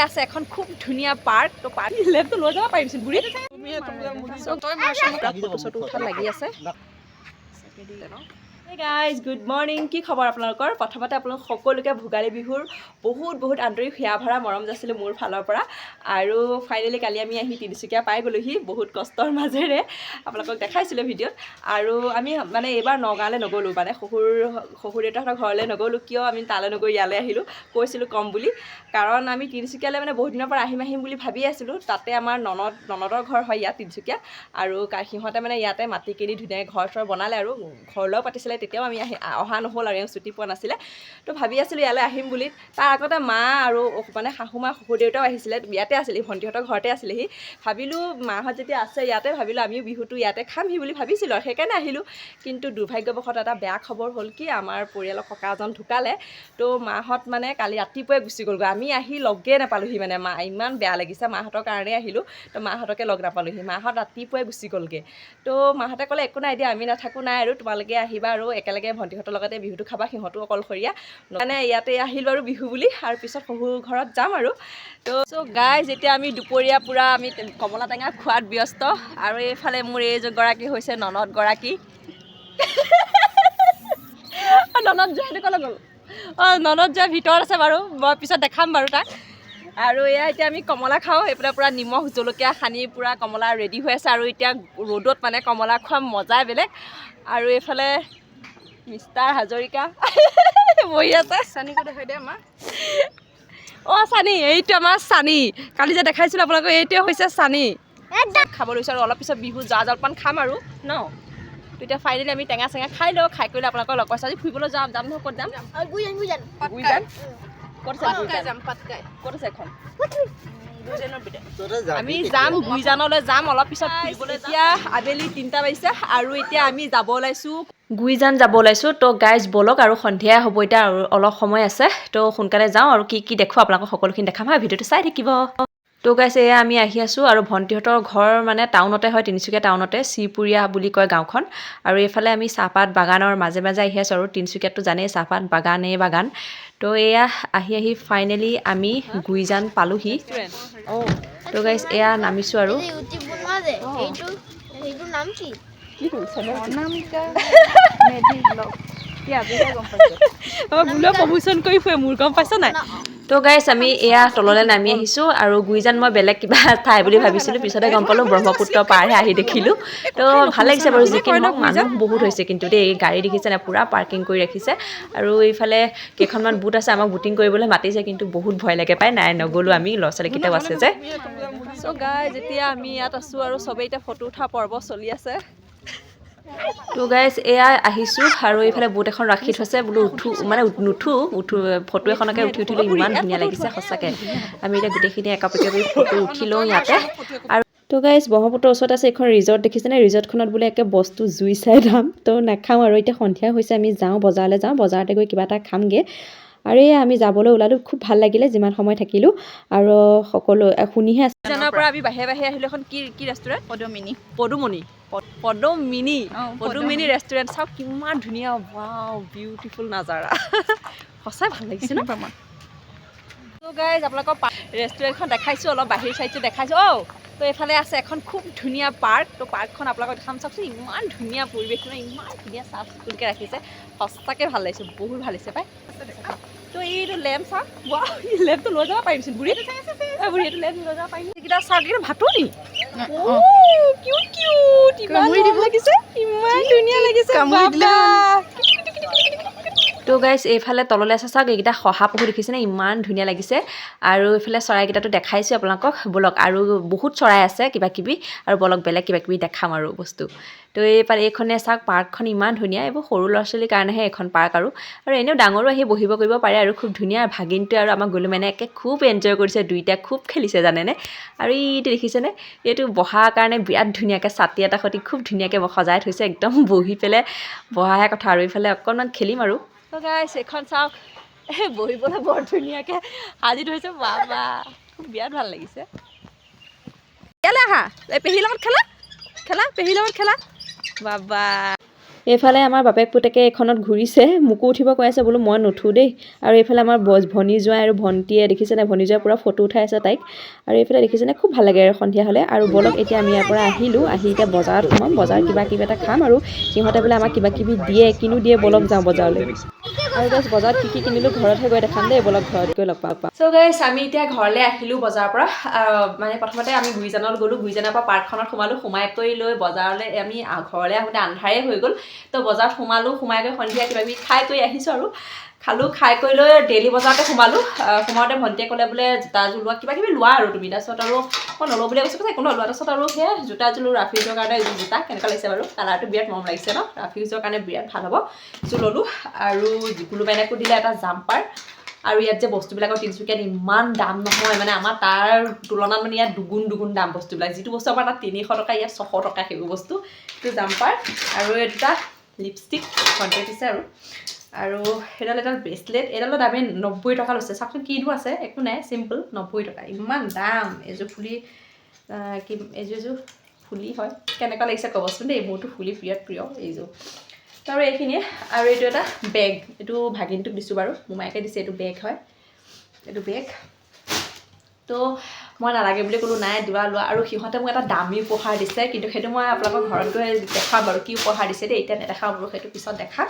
আছে এখন খুব ধুনীয়া পাৰ্ক তো পাৰ্ক লেপটো লৈ যাব পাৰিমচোন বুঢ়ী লাগি আছে Hey guys, good morning. কি খবৰ আপোনালোকৰ? প্ৰথমতে আপোনালোক সকলোকে ভোগালী বিহুৰ বহুত আন্তৰিক হিয়া ভৰা মৰম যাচিলে মোৰ ফালৰ পৰা আৰু ফাইনেলি কালি আমি আহি তিনিচুকীয়া পাই গ'লোহি বহুত কষ্টৰ মাজেৰে আপোনালোকক দেখাইছিলোঁ ভিডিঅ'ত আৰু আমি মানে এইবাৰ নগাঁৱলৈ নগ'লোঁ মানে শহুৰ দেউতাহঁতৰ ঘৰলৈ নগ'লোঁ কিয় আমি তালৈ নগৈ ইয়ালৈ আহিলোঁ কৈছিলোঁ কম বুলি কাৰণ আমি তিনিচুকীয়ালৈ মানে বহুত দিনৰ পৰা আহিম বুলি ভাবি আছিলোঁ তাতে আমাৰ ননদৰ ঘৰ হয় ইয়াত তিনিচুকীয়া আৰু সিহঁতে মানে ইয়াতে মাটি কিনি ধুনীয়াকৈ ঘৰ চৰ বনালে আৰু ঘৰলৈও পাতিছিলে তেতিয়াও আমি অহা নহ'ল আৰু ছুটি পোৱা নাছিলে তো ভাবি আছিলোঁ ইয়ালৈ আহিম বুলি তাৰ আগতে মা আৰু মানে শাহুমা শহুৰ দেউতাও আহিছিলে ইয়াতে আছিলেহি ভণ্টিহঁতৰ ঘৰতে আছিলেহি ভাবিলোঁ মাহঁত যেতিয়া আছে ইয়াতে ভাবিলোঁ আমিও বিহুটো ইয়াতে খামহি বুলি ভাবিছিলোঁ আৰু সেইকাৰণে আহিলোঁ কিন্তু দুৰ্ভাগ্যবশতঃ এটা বেয়া খবৰ হ'ল কি আমাৰ পৰিয়ালৰ ককা এজন ঢুকালে তো মাহঁত মানে কালি ৰাতিপুৱাই গুচি গ'লগৈ আমি আহি লগেই নাপালোঁহি মানে মা ইমান বেয়া লাগিছে মাহঁতৰ কাৰণে আহিলোঁ তো মাহঁতকে লগ নাপালোঁহি মাহঁত ৰাতিপুৱাই গুচি গ'লগৈ তো মাহঁতে ক'লে একো নাই দিয়া আমি নাথাকোঁ নাই আৰু তোমালোকে আহিবা আৰু একেলগে ভণ্টিহঁতৰ লগতে বিহুটো খাবা সিহঁতো অকলশৰীয়া মানে ইয়াতে আহিলোঁ আৰু বিহু বুলি আৰু পিছত শহুৰ ঘৰত যাম আৰু তো গাইজ যেতিয়া আমি দুপৰীয়া পূৰা আমি কমলা টেঙা খোৱাত ব্যস্ত আৰু এইফালে মোৰ এইগৰাকী হৈছে ননদগৰাকী ননদ যোৱা সেইটো ক'লৈ গ'ল ননদ যোৱা ভিতৰত আছে বাৰু মই পিছত দেখাম বাৰু তাক আৰু এয়া এতিয়া আমি কমলা খাওঁ এইফালে পূৰা নিমখ জলকীয়া সানি পূৰা কমলা ৰেডি হৈ আছে আৰু এতিয়া ৰ'দত মানে কমলা খোৱা মজাই বেলেগ আৰু এইফালে মিষ্টাৰ হাজৰিকা বহি আছে চানি ক'ত দেখাই দে আমাৰ অঁ চানি এইটো আমাৰ চানি কালি যে দেখাইছিলোঁ আপোনালোকক এইটোৱে হৈছে চানি খাব লৈছোঁ আৰু অলপ পিছত বিহু জা জলপান খাম আৰু ন তেতিয়া ফাইনেলি আমি টেঙা চেঙা খাই লওঁ খাই কৰিলে আপোনালোকক লগ পাইছোঁ আজি ফুৰিবলৈ যাম নহয় ক'ত যাম গুইজান ক'ত আছে ক'ত আছে এখন আমি যাম গুইজানলৈ যাম অলপ পিছত ফুৰিবলৈ এতিয়া আবেলি 3টা বাজিছে আৰু এতিয়া আমি যাব ওলাইছোঁ গুইজান যাব ওলাইছোঁ তো গাইজ ব'লক আৰু সন্ধিয়া হ'ব এতিয়া আৰু অলপ সময় আছে তো সোনকালে যাওঁ আৰু কি দেখোঁ আপোনালোকক সকলোখিনি দেখাম হা ভিডিঅ'টো চাই থাকিব তো গাইজ এয়া আমি আহি আছোঁ আৰু ভণ্টিহঁতৰ ঘৰ মানে টাউনতে হয় তিনিচুকীয়া টাউনতে শ্ৰীপুৰীয়া বুলি কয় গাঁওখন আৰু এইফালে আমি চাহপাত বাগানৰ মাজে আহি আছোঁ আৰু তিনিচুকীয়াততো জানেই চাহপাত বাগান তো এয়া আহি ফাইনেলি আমি গুইজান পালোহি তো গাইজ এয়া নামিছোঁ আৰু প্ৰমোচন কৰি ফুৰে মোৰ গম পাইছ নাই তো গাইজ আমি এয়া তললৈ নামি আহিছোঁ আৰু গুইজান মই বেলেগ কিবা ঠাই বুলি ভাবিছিলোঁ পিছতে গম পালোঁ ব্ৰহ্মপুত্ৰ পাৰহে আহি দেখিলোঁ তো ভাল লাগিছে বাৰু যি কি নহওক মানুহ বহুত হৈছে কিন্তু দেই গাড়ী দেখিছে নাই পূৰা পাৰ্কিং কৰি ৰাখিছে আৰু এইফালে কেইখনমান বুট আছে আমাক বুটিং কৰিবলৈ মাতিছে কিন্তু বহুত ভয় লাগে পাই নাই নগ'লোঁ আমি ল'ৰা ছোৱালীকেইটাও আছে যে চ' গাইজ যেতিয়া আমি ইয়াত আছোঁ আৰু চবেই এতিয়া ফটো উঠা পৰ্ব চলি আছে তো গাইজ এয়া আহিছোঁ আৰু এইফালে বুট এখন ৰাখি থৈছে বোলো নুঠো ফটো এখনকে উঠিলোঁ ইমান ধুনীয়া লাগিছে সঁচাকৈ আমি এতিয়া গোটেইখিনি একাপেকে কৰি ফটো উঠি লওঁ ইয়াতে আৰু তো গাইজ ব্ৰহ্মপুত্ৰৰ ওচৰত আছে এখন ৰিজৰ্ট দেখিছেনে ৰিজৰ্টখনত বোলে একে বস্তু জুই চাই দাম তো নাখাওঁ আৰু এতিয়া সন্ধিয়া হৈছে আমি যাওঁ বজাৰতে গৈ কিবা এটা খামগৈ আৰু এই আমি যাবলৈ ওলালোঁ খুব ভাল লাগিলে যিমান সময় থাকিলোঁ আৰু সকলো শুনিহে আছে জানাৰ পৰা আমি বাহিৰে আহিলোঁ এখন কি ৰেষ্টুৰেণ্ট পদুমিনি ৰেষ্টুৰেণ্ট চাওক কিমান ধুনীয়া ৱাও বিউটিফুল নাজাৰা সঁচাই ভাল লাগিছে ন প্ৰমাণ তো গাইজ আপোনালোকক ৰেষ্টুৰেণ্টখন দেখাইছোঁ অলপ বাহিৰ চাইডটো দেখাইছোঁ তো এইফালে আছে এখন খুব ধুনীয়া পাৰ্ক তো পাৰ্কখন আপোনালোকক দেখাম চাওকচোন ইমান ধুনীয়া পৰিৱেশ ইমান ধুনীয়া চাফ চিকুণকৈ ৰাখিছে সঁচাকৈ ভাল লাগিছে বহুত ভাল লাগিছে পাই তো এইটো লেম্প চাওক ৱাও এই লেম্পটো লৈ যাব পাৰিমচোন বুঢ়ী এইটো লেম্প লৈ যাব পাৰিম এইকেইটা চাওক এইটো ভাতো নি কিউট ইমান ভাল লাগিছে ইমান ধুনীয়া লাগিছে তো গাইজ এইফালে তললৈ আছে চাওক এইকেইটা শহাপহু দেখিছেনে ইমান ধুনীয়া লাগিছে আৰু এইফালে চৰাইকেইটাতো দেখাইছোঁ আপোনালোকক ব'লক আৰু বহুত চৰাই আছে কিবাকিবি আৰু ব'লক বেলেগ কিবাকিবি দেখাম আৰু বস্তু তো এইখনে চাওক পাৰ্কখন ইমান ধুনীয়া এইবোৰ সৰু ল'ৰা ছোৱালীৰ কাৰণেহে এখন পাৰ্ক আৰু এনেও ডাঙৰো আহি বহিব কৰিব পাৰে আৰু খুব ধুনীয়া ভাগিনটোৱে আৰু আমাক গ'লো মানে একে খুব এনজয় কৰিছে দুইটা খুব খেলিছে জানেনে আৰু এইটো দেখিছেনে এইটো বহাৰ কাৰণে বিৰাট ধুনীয়াকৈ ছাতি এটা সৈতে খুব ধুনীয়াকৈ সজাই থৈছে একদম বহি পেলাই বহাহে কথা আৰু এইফালে অকণমান খেলিম আৰু তো গাইজ এইখন চাওক বহিবলৈ বৰ ধুনীয়াকৈ সাজি থৈছে বাবা খুব বিৰাট ভাল লাগিছে ইয়ালৈ আহা এই পেহীৰ লগত খেলা পেহীৰ লগত খেলা বাবা এইফালে আমাৰ বাপেক পুতেকে এইখনত ঘূৰিছে, মোকো উঠিব কৈ আছে, বোলো মই নুঠো দেই। আৰু এইফালে আমাৰ ভনী জোঁৱাই আৰু ভণ্টিয়ে দেখিছেনে, ভনী জোঁৱাই পূৰা ফটো উঠাই আছে তাইক। আৰু এইফালে দেখিছেনে, খুব ভাল লাগে আৰু সন্ধিয়া হ'লে। আৰু বলক এতিয়া আমি ইয়াৰ পৰা আহিলোঁ, আহি এতিয়া বজাৰত সোমাম, বজাৰ কিবা কিবি এটা খাম। আৰু সিহঁতে বোলে আমাক কিবা কিবি দিয়ে, কিনো দিয়ে, বলক যাওঁ বজাৰলৈ। আৰু গাইছ বজাৰত কি কিনিলোঁ ঘৰতহে গৈ দেখাম দেই, বলক ঘৰত গৈ লগ পাম। চ' গাইছ আমি এতিয়া ঘৰলৈ আহিলোঁ বজাৰৰ পৰা। মানে প্ৰথমতে আমি গুৰিজানত গ'লোঁ, গুৰিজানৰ পৰা পাৰ্কখনত সোমালোঁ, সোমাই কৰি লৈ বজাৰলৈ আমি ঘৰলৈ আহোঁতে আন্ধাৰেই হৈ গ'ল। তো বজাৰত সোমালোঁ, সোমাই গৈ সন্ধিয়া কিবা কিবি খাই কৰি আহিছোঁ আৰু খালোঁ, খাই কৰি লৈ ডেইলি বজাৰতে সোমালোঁ। সোমাওঁতে ভণ্টিয়ে ক'লে বোলে জোতাযোৰ লোৱা, কিবা কিবি লোৱা আৰু তুমি। তাৰপিছত আৰু মই নলওঁ বুলি কৈছোঁ, একো নলোৱা। তাৰপিছত আৰু সেয়া জোতাযোৰ ৰাফিউজৰ কাৰণে জোতা কেনেকুৱা লাগিছে বাৰু, কালাৰটো বিৰাট মৰম লাগিছে ন, ৰাফিউজৰ কাৰণে বিৰাট ভাল হ'ব। যোৰ ল'লোঁ। আৰু কোনোবাইনাকো দিলে এটা জাম্পাৰ। আৰু ইয়াত যে বস্তুবিলাকৰ তিনিচুকীয়াত ইমান দাম নহয়, মানে আমাৰ তাৰ তুলনাত মানে ইয়াত দুগুণ দাম বস্তুবিলাক। যিটো বস্তু আমাৰ তাত 300 টকা, ইয়াত 600 টকা সেইবোৰ বস্তু। এইটো জাম্পাৰ আৰু এই দুটা লিপষ্টিক ভণ্টিয়ে দিছে। আৰু সেইডাল এডাল ব্ৰেচলেট, এইডালৰ দামে 90 টকা লৈছে। চাওকচোন কিনো আছে, একো নাই, চিম্পল 90 টকা, ইমান দাম। এইযোৰ ফুলি এইযোৰ ফুলি হয়, কেনেকুৱা লাগিছে ক'বচোন দেই। মোৰতো ফুলি বিৰাট প্ৰিয় এইযোৰ। তো আৰু এইখিনিয়ে। আৰু এইটো এটা বেগ, এইটো ভাগিনটোক দিছোঁ বাৰু, মোমায়েকে দিছে। এইটো বেগ হয়, এইটো বেগ। তো মই নালাগে বুলি ক'লোঁ, নাই দিবা লোৱা। আৰু সিহঁতে মোক এটা দামী উপহাৰ দিছে, কিন্তু সেইটো মই আপোনালোকৰ ঘৰত গৈ দেখাম বাৰু কি উপহাৰ দিছে দেই, এতিয়া নেদেখাওঁ বাৰু, সেইটো পিছত দেখাম।